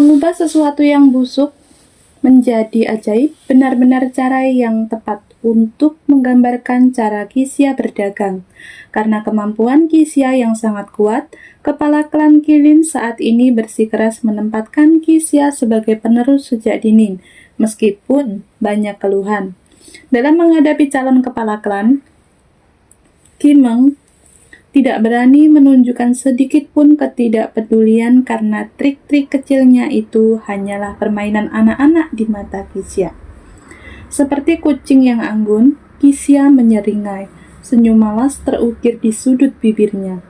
Mengubah sesuatu yang busuk menjadi ajaib benar-benar cara yang tepat untuk menggambarkan cara Qixia berdagang. Karena kemampuan Qixia yang sangat kuat, kepala klan Qilin saat ini bersikeras menempatkan Qixia sebagai penerus sejak dini, meskipun banyak keluhan. Dalam menghadapi calon kepala klan, Qimeng tidak berani menunjukkan sedikit pun ketidakpedulian karena trik-trik kecilnya itu hanyalah permainan anak-anak di mata Qixia. Seperti kucing yang anggun, Qixia menyeringai. Senyum malas terukir di sudut bibirnya.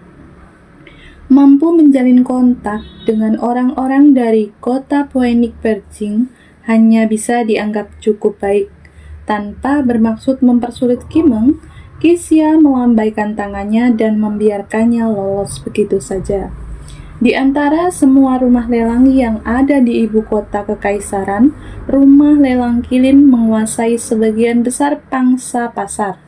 Mampu menjalin kontak dengan orang-orang dari kota Phoenix Beijing hanya bisa dianggap cukup baik. Tanpa bermaksud mempersulit Qimeng, Qixia melambaikan tangannya dan membiarkannya lolos begitu saja. Di antara semua rumah lelang yang ada di ibu kota kekaisaran, rumah lelang Qilin menguasai sebagian besar pangsa pasar.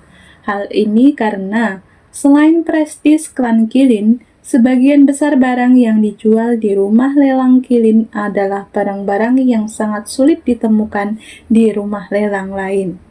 Hal ini karena selain prestis klan Qilin, sebagian besar barang yang dijual di rumah lelang Qilin adalah barang-barang yang sangat sulit ditemukan di rumah lelang lain.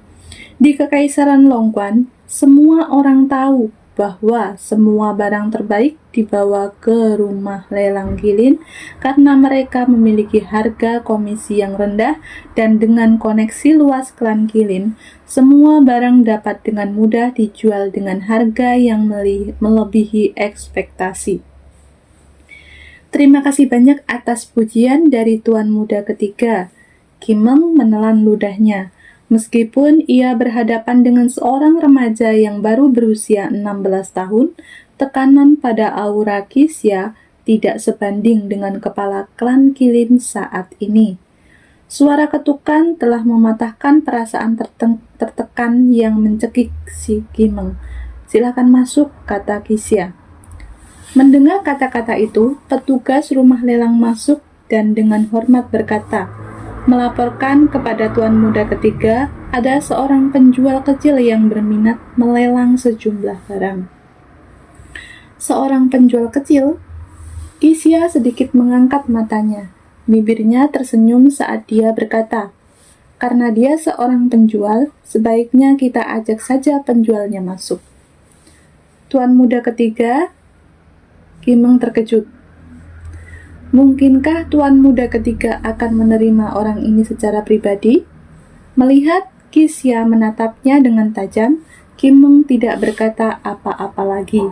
Di Kekaisaran Longquan, semua orang tahu bahwa semua barang terbaik dibawa ke rumah lelang Qilin karena mereka memiliki harga komisi yang rendah dan dengan koneksi luas klan Qilin, semua barang dapat dengan mudah dijual dengan harga yang melebihi ekspektasi. Terima kasih banyak atas pujian dari Tuan Muda ketiga. Qimeng menelan ludahnya. Meskipun ia berhadapan dengan seorang remaja yang baru berusia 16 tahun, tekanan pada aura Qixia tidak sebanding dengan kepala klan Qilin saat ini. Suara ketukan telah mematahkan perasaan tertekan yang mencekik si Qimeng. "Silakan masuk," kata Qixia. Mendengar kata-kata itu, petugas rumah lelang masuk dan dengan hormat berkata, melaporkan kepada Tuan Muda ketiga, ada seorang penjual kecil yang berminat melelang sejumlah barang. Seorang penjual kecil? Qixia sedikit mengangkat matanya. Bibirnya tersenyum saat dia berkata, karena dia seorang penjual, sebaiknya kita ajak saja penjualnya masuk. Tuan Muda ketiga, Qimeng terkejut. Mungkinkah Tuan Muda ketiga akan menerima orang ini secara pribadi? Melihat Qixia menatapnya dengan tajam, Qimeng tidak berkata apa-apa lagi.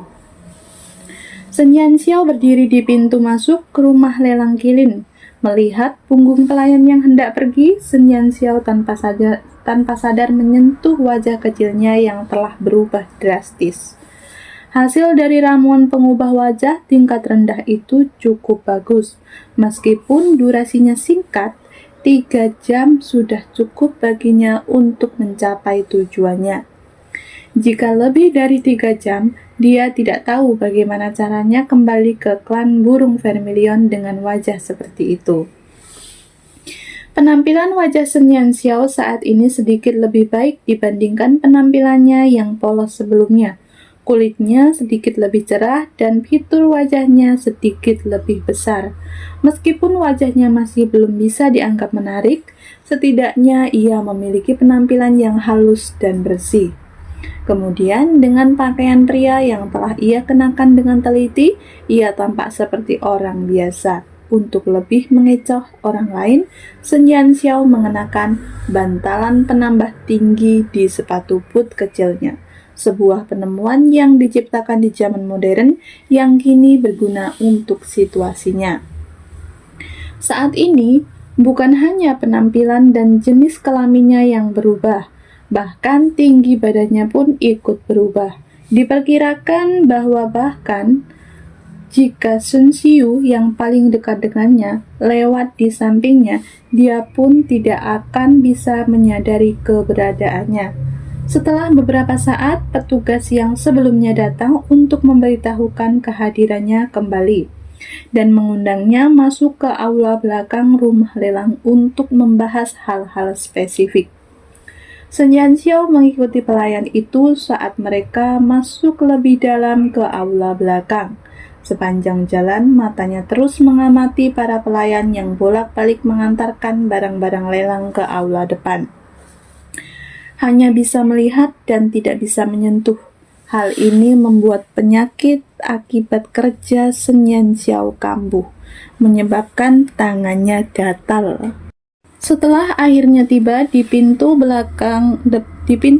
Sun Yanxiao berdiri di pintu masuk ke rumah lelang Qilin. Melihat punggung pelayan yang hendak pergi, Sun Yanxiao tanpa sadar menyentuh wajah kecilnya yang telah berubah drastis. Hasil dari ramuan pengubah wajah tingkat rendah itu cukup bagus. Meskipun durasinya singkat, 3 jam sudah cukup baginya untuk mencapai tujuannya. Jika lebih dari 3 jam, dia tidak tahu bagaimana caranya kembali ke klan burung vermilion dengan wajah seperti itu. Penampilan wajah Sun Yanxiao saat ini sedikit lebih baik dibandingkan penampilannya yang polos sebelumnya. Kulitnya sedikit lebih cerah dan fitur wajahnya sedikit lebih besar. Meskipun wajahnya masih belum bisa dianggap menarik, setidaknya ia memiliki penampilan yang halus dan bersih. Kemudian dengan pakaian pria yang telah ia kenakan dengan teliti, ia tampak seperti orang biasa. Untuk lebih mengecoh orang lain, Sun Yanxiao mengenakan bantalan penambah tinggi di sepatu boot kecilnya. Sebuah penemuan yang diciptakan di zaman modern yang kini berguna untuk situasinya. Saat ini, bukan hanya penampilan dan jenis kelaminnya yang berubah, bahkan tinggi badannya pun ikut berubah. Diperkirakan bahwa bahkan jika Sun Xiu yang paling dekat dengannya lewat di sampingnya, dia pun tidak akan bisa menyadari keberadaannya. Setelah beberapa saat, petugas yang sebelumnya datang untuk memberitahukan kehadirannya kembali dan mengundangnya masuk ke aula belakang rumah lelang untuk membahas hal-hal spesifik. Sun Yanxiao mengikuti pelayan itu saat mereka masuk lebih dalam ke aula belakang. Sepanjang jalan, matanya terus mengamati para pelayan yang bolak-balik mengantarkan barang-barang lelang ke aula depan. Hanya bisa melihat dan tidak bisa menyentuh. Hal ini membuat penyakit akibat kerja Sen Yanxiao kambuh, menyebabkan tangannya gatal. Setelah akhirnya tiba di pintu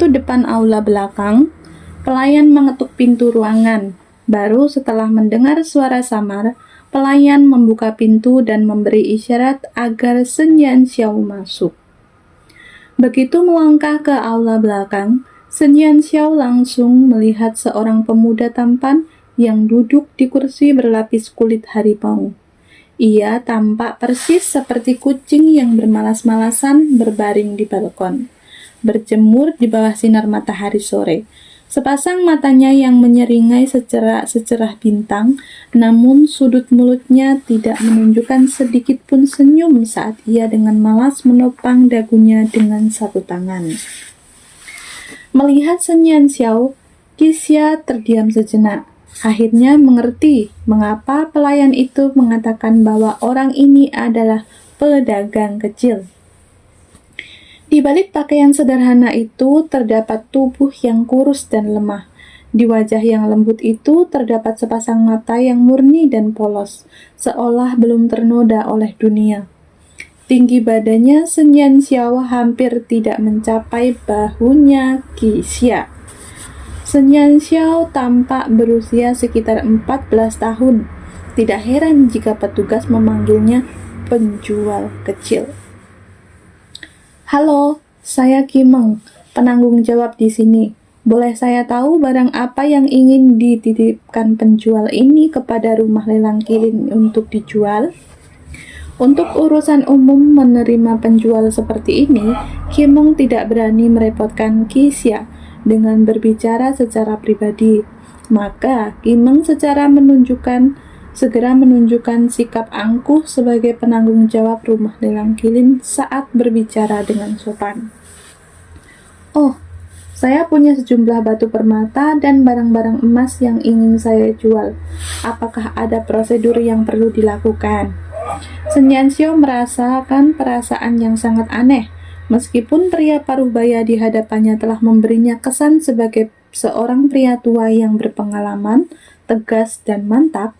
depan aula belakang, pelayan mengetuk pintu ruangan. Baru setelah mendengar suara samar, pelayan membuka pintu dan memberi isyarat agar Sen Yanxiao masuk. Begitu melangkah ke aula belakang, Sen Yanxiao langsung melihat seorang pemuda tampan yang duduk di kursi berlapis kulit harimau. Ia tampak persis seperti kucing yang bermalas-malasan berbaring di balkon, berjemur di bawah sinar matahari sore. Sepasang matanya yang menyeringai secerah bintang, namun sudut mulutnya tidak menunjukkan sedikit pun senyum saat ia dengan malas menopang dagunya dengan satu tangan. Melihat Sen Yanxiao, Qixia terdiam sejenak. Akhirnya mengerti mengapa pelayan itu mengatakan bahwa orang ini adalah pedagang kecil. Di balik pakaian sederhana itu terdapat tubuh yang kurus dan lemah. Di wajah yang lembut itu terdapat sepasang mata yang murni dan polos, seolah belum ternoda oleh dunia. Tinggi badannya Sen Yanxiao hampir tidak mencapai bahunya Qixia. Sen Yanxiao tampak berusia sekitar 14 tahun. Tidak heran jika petugas memanggilnya penjual kecil. Halo, saya Kimeng, penanggung jawab di sini. Boleh saya tahu barang apa yang ingin dititipkan penjual ini kepada rumah lelang kilin untuk dijual? Untuk urusan umum menerima penjual seperti ini, Kimeng tidak berani merepotkan Qixia dengan berbicara secara pribadi. Maka Kimeng segera menunjukkan sikap angkuh sebagai penanggung jawab rumah lelang kilin saat berbicara dengan sopan. Oh, saya punya sejumlah batu permata dan barang-barang emas yang ingin saya jual. Apakah ada prosedur yang perlu dilakukan? Sen Yanxiao merasakan perasaan yang sangat aneh. Meskipun pria paruh baya di hadapannya telah memberinya kesan sebagai seorang pria tua yang berpengalaman, tegas, dan mantap,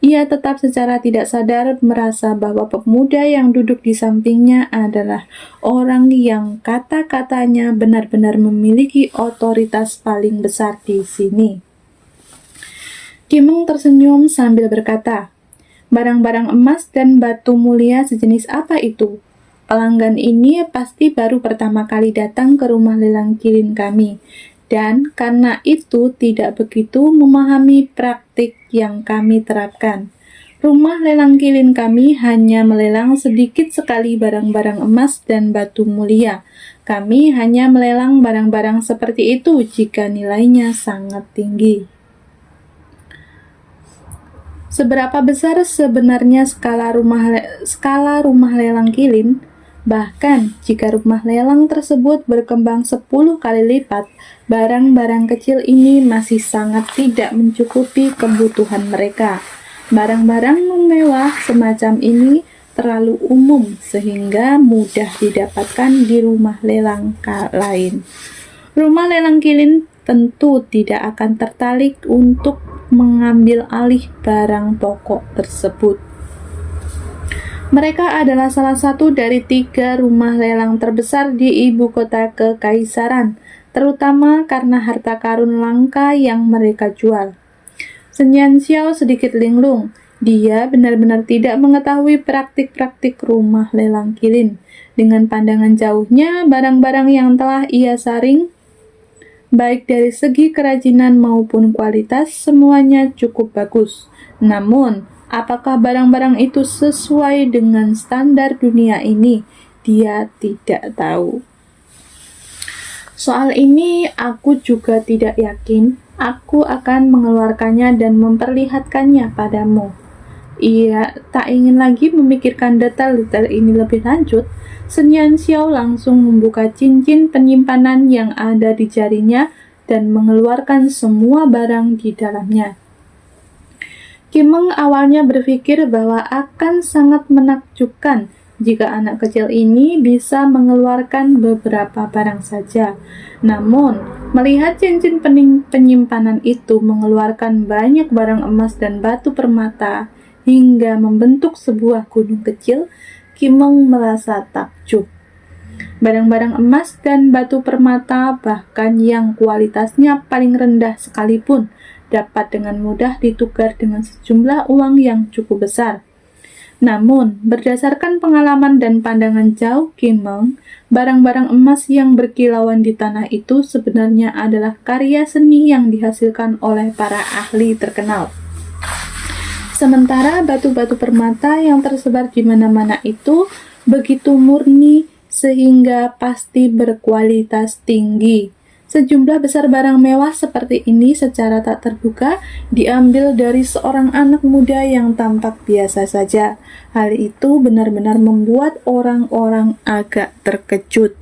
ia tetap secara tidak sadar merasa bahwa pemuda yang duduk di sampingnya adalah orang yang kata-katanya benar-benar memiliki otoritas paling besar di sini. Kimeng tersenyum sambil berkata, "Barang-barang emas dan batu mulia sejenis apa itu? Pelanggan ini pasti baru pertama kali datang ke rumah lelang kilin kami, dan karena itu tidak begitu memahami praktik yang kami terapkan. Rumah lelang kilin kami hanya melelang sedikit sekali barang-barang emas dan batu mulia. Kami hanya melelang barang-barang seperti itu jika nilainya sangat tinggi." Seberapa besar sebenarnya skala rumah lelang kilin? Bahkan, jika rumah lelang tersebut berkembang 10 kali lipat, barang-barang kecil ini masih sangat tidak mencukupi kebutuhan mereka. Barang-barang mewah semacam ini terlalu umum sehingga mudah didapatkan di rumah lelang lain. Rumah lelang kilin tentu tidak akan tertarik untuk mengambil alih barang pokok tersebut. Mereka adalah salah satu dari 3 rumah lelang terbesar di ibu kota kekaisaran, terutama karena harta karun langka yang mereka jual. Sen Yanxiao sedikit linglung. Dia benar-benar tidak mengetahui praktik-praktik rumah lelang kilin. Dengan pandangan jauhnya, barang-barang yang telah ia saring, baik dari segi kerajinan maupun kualitas, semuanya cukup bagus. Namun, apakah barang-barang itu sesuai dengan standar dunia ini? Dia tidak tahu. Soal ini aku juga tidak yakin. Aku akan mengeluarkannya dan memperlihatkannya padamu. Ia tak ingin lagi memikirkan detail-detail ini lebih lanjut. Sen Yanxiao langsung membuka cincin penyimpanan yang ada di jarinya dan mengeluarkan semua barang di dalamnya. Kimeng awalnya berpikir bahwa akan sangat menakjubkan jika anak kecil ini bisa mengeluarkan beberapa barang saja. Namun, melihat cincin penyimpanan itu mengeluarkan banyak barang emas dan batu permata hingga membentuk sebuah gunung kecil, Kimeng merasa takjub. Barang-barang emas dan batu permata, bahkan yang kualitasnya paling rendah sekalipun, dapat dengan mudah ditukar dengan sejumlah uang yang cukup besar. Namun, berdasarkan pengalaman dan pandangan jauh Kimeng, barang-barang emas yang berkilauan di tanah itu sebenarnya adalah karya seni yang dihasilkan oleh para ahli terkenal. Sementara batu-batu permata yang tersebar di mana-mana itu begitu murni sehingga pasti berkualitas tinggi. Sejumlah besar barang mewah seperti ini secara tak terduga diambil dari seorang anak muda yang tampak biasa saja. Hal itu benar-benar membuat orang-orang agak terkejut.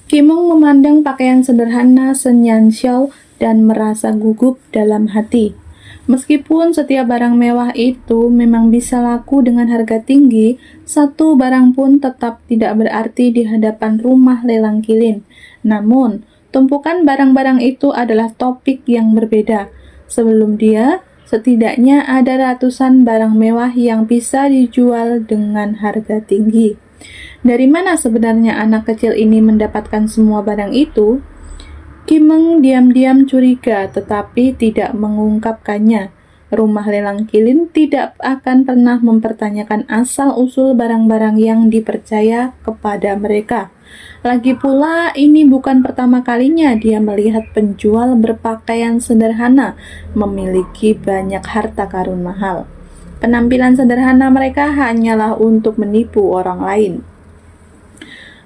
Kimeng memandang pakaian sederhana Sun Yanxiao dan merasa gugup dalam hati. Meskipun setiap barang mewah itu memang bisa laku dengan harga tinggi, satu barang pun tetap tidak berarti di hadapan rumah lelang kilin. Namun, tumpukan barang-barang itu adalah topik yang berbeda. Sebelum dia, setidaknya ada ratusan barang mewah yang bisa dijual dengan harga tinggi. Dari mana sebenarnya anak kecil ini mendapatkan semua barang itu? Kimeng diam-diam curiga tetapi tidak mengungkapkannya. Rumah lelang kilin tidak akan pernah mempertanyakan asal-usul barang-barang yang dipercaya kepada mereka. Lagi pula, ini bukan pertama kalinya dia melihat penjual berpakaian sederhana memiliki banyak harta karun mahal. Penampilan sederhana mereka hanyalah untuk menipu orang lain.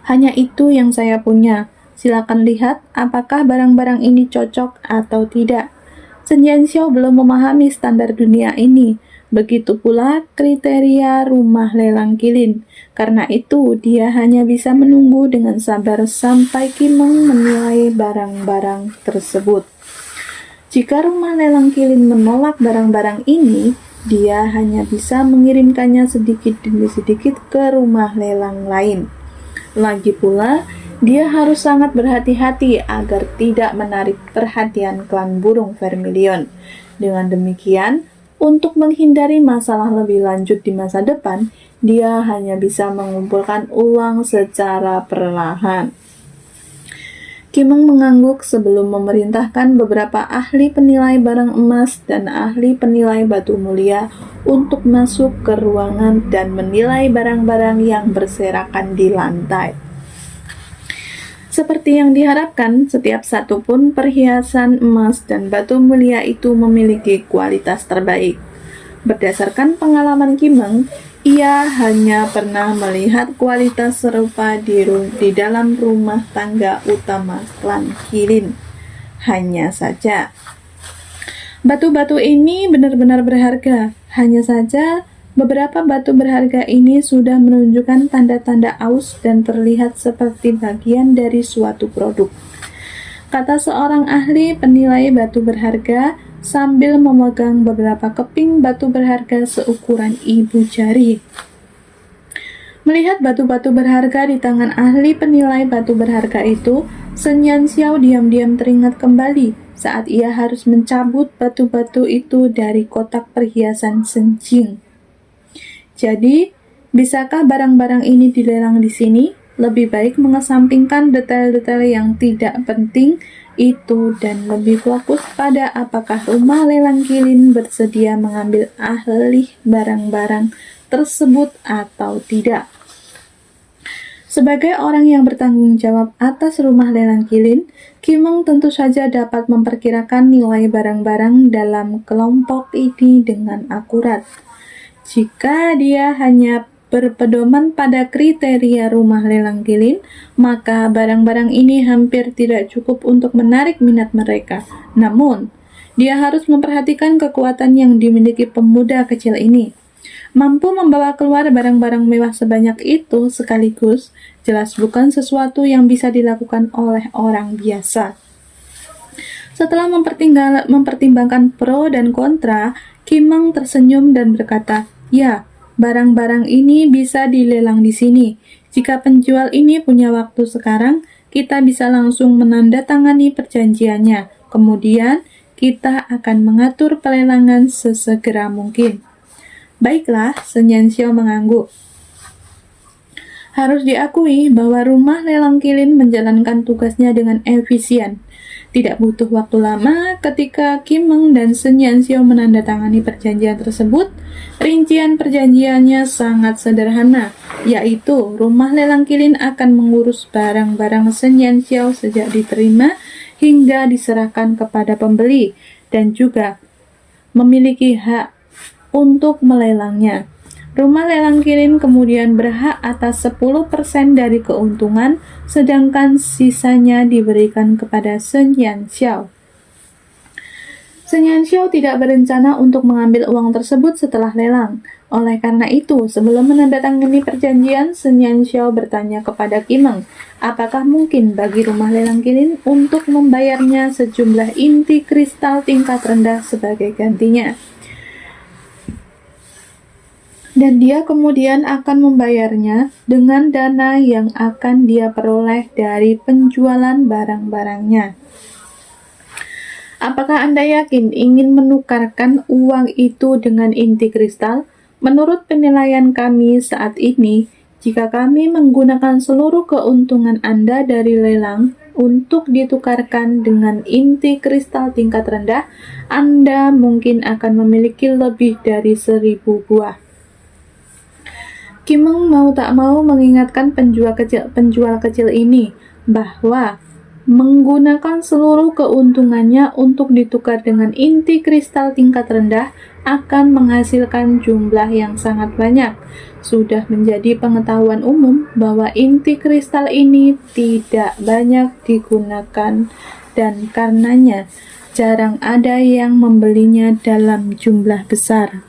Hanya itu yang saya punya. Silakan lihat apakah barang-barang ini cocok atau tidak. Sun Yanxiao belum memahami standar dunia ini. Begitu pula kriteria rumah lelang kilin. Karena itu, dia hanya bisa menunggu dengan sabar sampai Kimeng menilai barang-barang tersebut. Jika rumah lelang kilin menolak barang-barang ini, dia hanya bisa mengirimkannya sedikit demi sedikit ke rumah lelang lain. Lagi pula, dia harus sangat berhati-hati agar tidak menarik perhatian klan burung vermilion. Dengan demikian, untuk menghindari masalah lebih lanjut di masa depan, dia hanya bisa mengumpulkan uang secara perlahan. Kimeng mengangguk sebelum memerintahkan beberapa ahli penilai barang emas dan ahli penilai batu mulia untuk masuk ke ruangan dan menilai barang-barang yang berserakan di lantai. Seperti yang diharapkan, setiap satu pun perhiasan emas dan batu mulia itu memiliki kualitas terbaik. Berdasarkan pengalaman Kimeng, ia hanya pernah melihat kualitas serupa di dalam rumah tangga utama klan Kilin. Hanya saja, batu-batu ini benar-benar berharga. Hanya saja, beberapa batu berharga ini sudah menunjukkan tanda-tanda aus dan terlihat seperti bagian dari suatu produk, kata seorang ahli penilai batu berharga sambil memegang beberapa keping batu berharga seukuran ibu jari. Melihat batu-batu berharga di tangan ahli penilai batu berharga itu, Sun Yanxiao diam-diam teringat kembali saat ia harus mencabut batu-batu itu dari kotak perhiasan Senjing. Jadi, bisakah barang-barang ini dilelang di sini? Lebih baik mengesampingkan detail-detail yang tidak penting itu dan lebih fokus pada apakah rumah lelang kilin bersedia mengambil alih barang-barang tersebut atau tidak. Sebagai orang yang bertanggung jawab atas rumah lelang kilin, Kimeng tentu saja dapat memperkirakan nilai barang-barang dalam kelompok ini dengan akurat. Jika dia hanya berpedoman pada kriteria rumah lelang kilin, maka barang-barang ini hampir tidak cukup untuk menarik minat mereka. Namun, dia harus memperhatikan kekuatan yang dimiliki pemuda kecil ini. Mampu membawa keluar barang-barang mewah sebanyak itu sekaligus, jelas bukan sesuatu yang bisa dilakukan oleh orang biasa. Setelah mempertimbangkan pro dan kontra, Kimeng tersenyum dan berkata, "Ya, barang-barang ini bisa dilelang di sini. Jika penjual ini punya waktu sekarang, kita bisa langsung menandatangani perjanjiannya. Kemudian, kita akan mengatur pelelangan sesegera mungkin." "Baiklah," Sun Yanxiao mengangguk. Harus diakui bahwa rumah lelang kilin menjalankan tugasnya dengan efisien. Tidak butuh waktu lama ketika Kimeng dan Sun Yanxiao menandatangani perjanjian tersebut. Rincian perjanjiannya sangat sederhana, yaitu rumah lelang kilin akan mengurus barang-barang Sun Yanxiao sejak diterima hingga diserahkan kepada pembeli, dan juga memiliki hak untuk melelangnya. Rumah lelang kilin kemudian berhak atas 10% dari keuntungan, sedangkan sisanya diberikan kepada Sun Yanxiao. Sun Yanxiao tidak berencana untuk mengambil uang tersebut setelah lelang. Oleh karena itu, sebelum menandatangani perjanjian, Sun Yanxiao bertanya kepada Kimeng, apakah mungkin bagi rumah lelang kilin untuk membayarnya sejumlah inti kristal tingkat rendah sebagai gantinya. Dan dia kemudian akan membayarnya dengan dana yang akan dia peroleh dari penjualan barang-barangnya. Apakah Anda yakin ingin menukarkan uang itu dengan inti kristal? Menurut penilaian kami saat ini, jika kami menggunakan seluruh keuntungan Anda dari lelang untuk ditukarkan dengan inti kristal tingkat rendah, Anda mungkin akan memiliki lebih dari 1000 buah. Kimeng mau tak mau mengingatkan penjual kecil ini bahwa menggunakan seluruh keuntungannya untuk ditukar dengan inti kristal tingkat rendah akan menghasilkan jumlah yang sangat banyak. Sudah menjadi pengetahuan umum bahwa inti kristal ini tidak banyak digunakan dan karenanya jarang ada yang membelinya dalam jumlah besar.